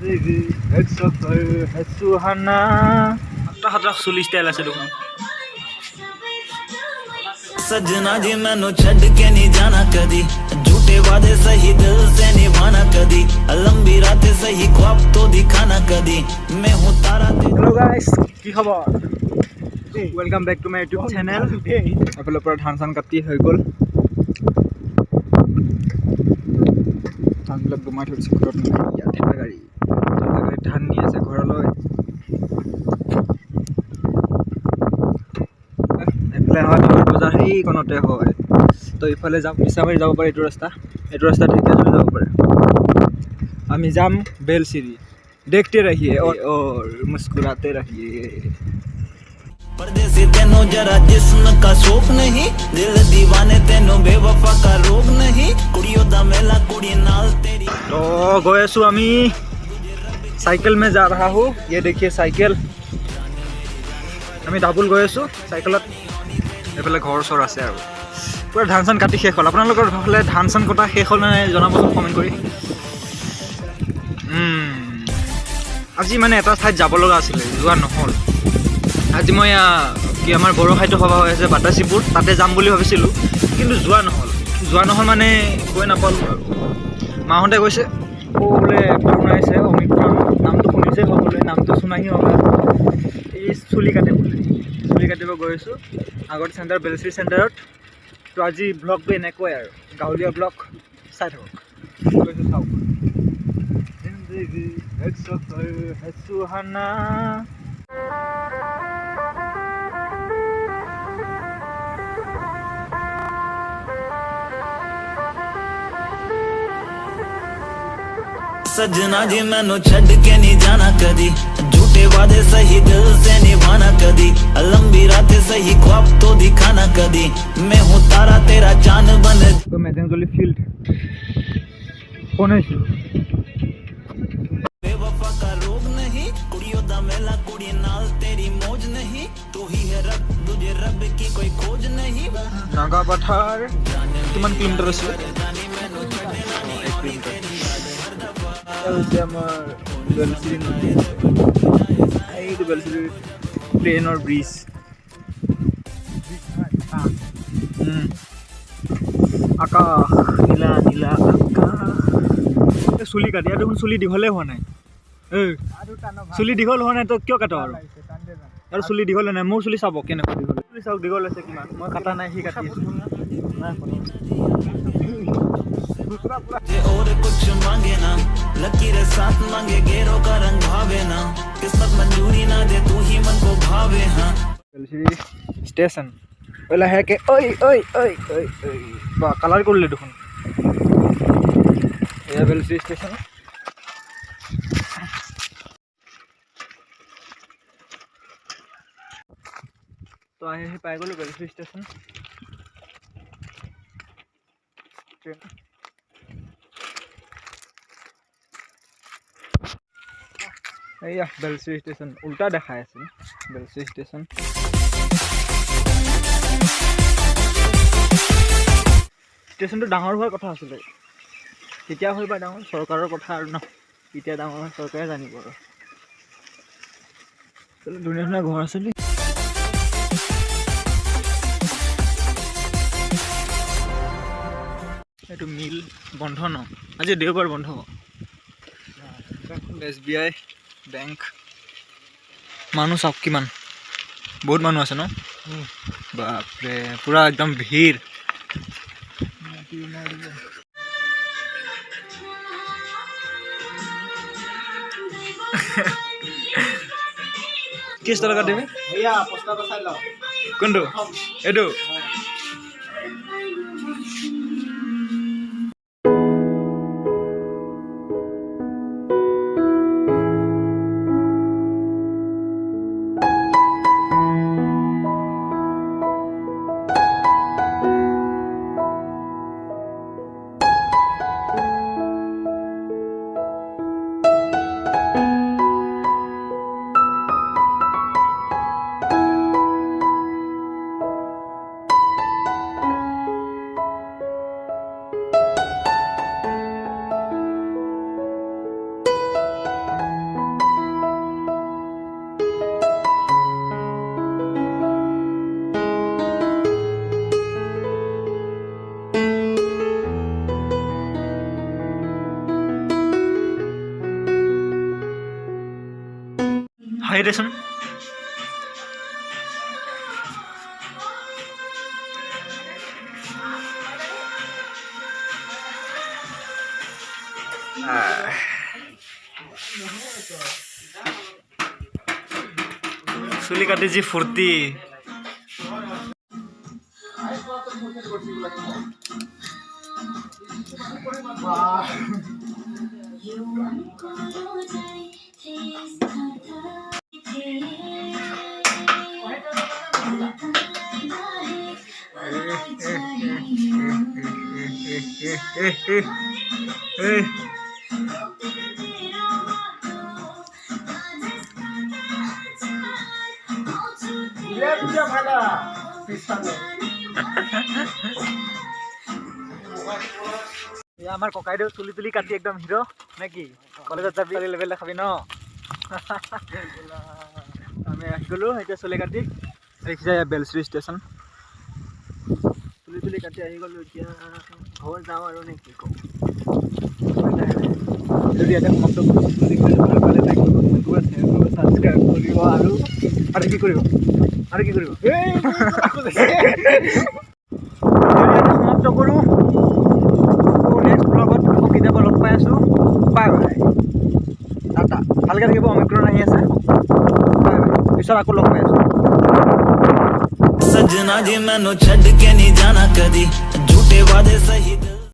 जिंदगी एक सफर है सुहाना हटा सुली स्टाइल আছে দেখুন सजना जी मैनू छड़ के नहीं जाना कदी झूठे वादे सही दिल से निभाना कदी लंबी रातें सही ख्वाब तो दिखाना कदी मैं हूँ तारा। हेलो गाइस কি খবৰ welcome back to my YouTube channel এফালৰ পৰা ধান চান কাটি হৈ গ'ল ধানবিলাক দমাই থৈছে ঘৰত ঠেলা গাড়ী ধান নি আছে ঘৰলৈ এফালে হয় ধৰ বজাৰ সেইকণতে হয় তো ইফালে যাম মিছামাৰী যাব পাৰে এইটো ৰাস্তা ঢেকীয়াজুলি যাব পাৰে আমি যাম বেলচিৰি देखते रहिए और मुस्कुराते रहिए परदेसी तेनो जरा जिस्म का शौक नहीं दिल दीवाने तेनो बेवफा का रोग नहीं कुड़ियों दा मेला कुड़ी नाल तेरी। तो गए सु अमी साइकिल में जा रहा हूँ ये देखिए साइकिल अमी डाबुल गए सु साइकिलत एफाले घर चर आछे आरो पूरा धान चान काटी शेष हल आपनालोकर फाले धान चान कटा शेष हल ना जनाबचोन कमेन्ट करि আজি মানে এটা ঠাইত যাব লগা আছিলে যোৱা নহল আজি মই কি আমাৰ বড়ো খাদ্য সভা হৈ আছে বাটাচিপুৰ তাতে যাম বুলি ভাবিছিলোঁ কিন্তু যোৱা নহল মানে গৈ নাপালোঁ আৰু মাহঁতে কৈছে বোলে কৰোণা আহিছে অমিক্ৰণ নামটো শুনিছে সকলোৱে নামটো শুনাহি হ'বা এই চুলি কাটিব গৈ আছোঁ আগত চেণ্টাৰ বেলচিৰি চেণ্টাৰত তো আজি ব্লগটো এনেকুৱাই আৰু গাঁৱলীয়া ব্লগ চাই থাকক গৈছোঁ চাওক जिंदगी एक सफर है सुहाना सजना जी मैनू छड़ के नहीं जाना कदी झूठे वादे सही दिल से निभाना कदी लंबी रातें सही ख्वाब तो दिखाना कदी मैं हूँ तारा तेरा चांद बन। तो मेजेंगजोली फील्ड कौन है बेवफा का रोग नहीं कुड़ियों दा मेला कुड़ी नाल तेरी मौज नहीं तू ही है रब तुझे रब की कोई खोज नहीं नागा पठार किमान किलोमीटर আছে 1 किलोमीटर प्लेन और ब्रिज आकाश नीला नीला आकाश चुली काटिया देखोन चुली दीघले हुआ ना चुली दीघल हुआ ना तो क्यों काटो और चुली दीघल ना मोर चुली चाब के चुली चाक दीघल है कि मैं काटा ना ही काटी और कुछ मांगे ना लकीरें साथ मांगे गेरों का रंग भावे ना किस्मत मंजूरी ना दे तू ही मन को भावे। हाँ स्टेशन पहला है कि ओय ओय ओय ओय बा कलर कर ले देखुन ये बेलसिरी स्टेशन तो आए ही पाई गलो बेलसिरी स्टेशन एया बेलसिरी स्टेशन उल्टा देखा है बेलसिरी स्टेशन स्टेशन तो डाঙर होৱাৰ কথা আছিল কেতিয়া হয় বা ডাঙৰ চৰকাৰৰ কথা আৰু ন কেতিয়া ডাঙৰ হয় চৰকাৰে জানিব আৰু ধুনীয়া ধুনীয়া ঘৰ আছে এইটো মিল বন্ধ ন আজি দেওবাৰ বন্ধ SBI বেংক মানুহ চাওক কিমান বহুত মানুহ আছে ন বাপৰে পুৰা একদম ভিৰ किस तरह का देवे भैया पोस्टर का साइड लो कुंडू एडू হয় দেচোন চুলি কাটি যি ফূৰ্তি আমাৰ ককাইদেউ চুলি তুলি কাটি একদম হিৰো নে কি কলেজত যাবি লেভেল দেখাবি ন আমি আহি গ'লো এতিয়া চুলি কাটি দেখিছা বেলশ্ৰী ষ্টেচন চুলি তুলি কাটি আহি গ'লো এতিয়া ঘৰ যাওঁ আৰু নে কি কওঁ যদি ইয়াতে সমাপ্ত ছাবস্ক্ৰাইব কৰিব আৰু কি কৰিব সমাপ্ত কৰোঁ নেক্সট ব্লগত আকৌ কেতিয়াবা লগ পাই আছোঁ বাই বাই টাটা ভালকৈ থাকিব অমিক্ৰণ আহি আছে বাই বাই পিছত আকৌ লগ পাই আছোঁ सजना जी मैनू छड़ के नहीं जाना कदी झूठे वादे सही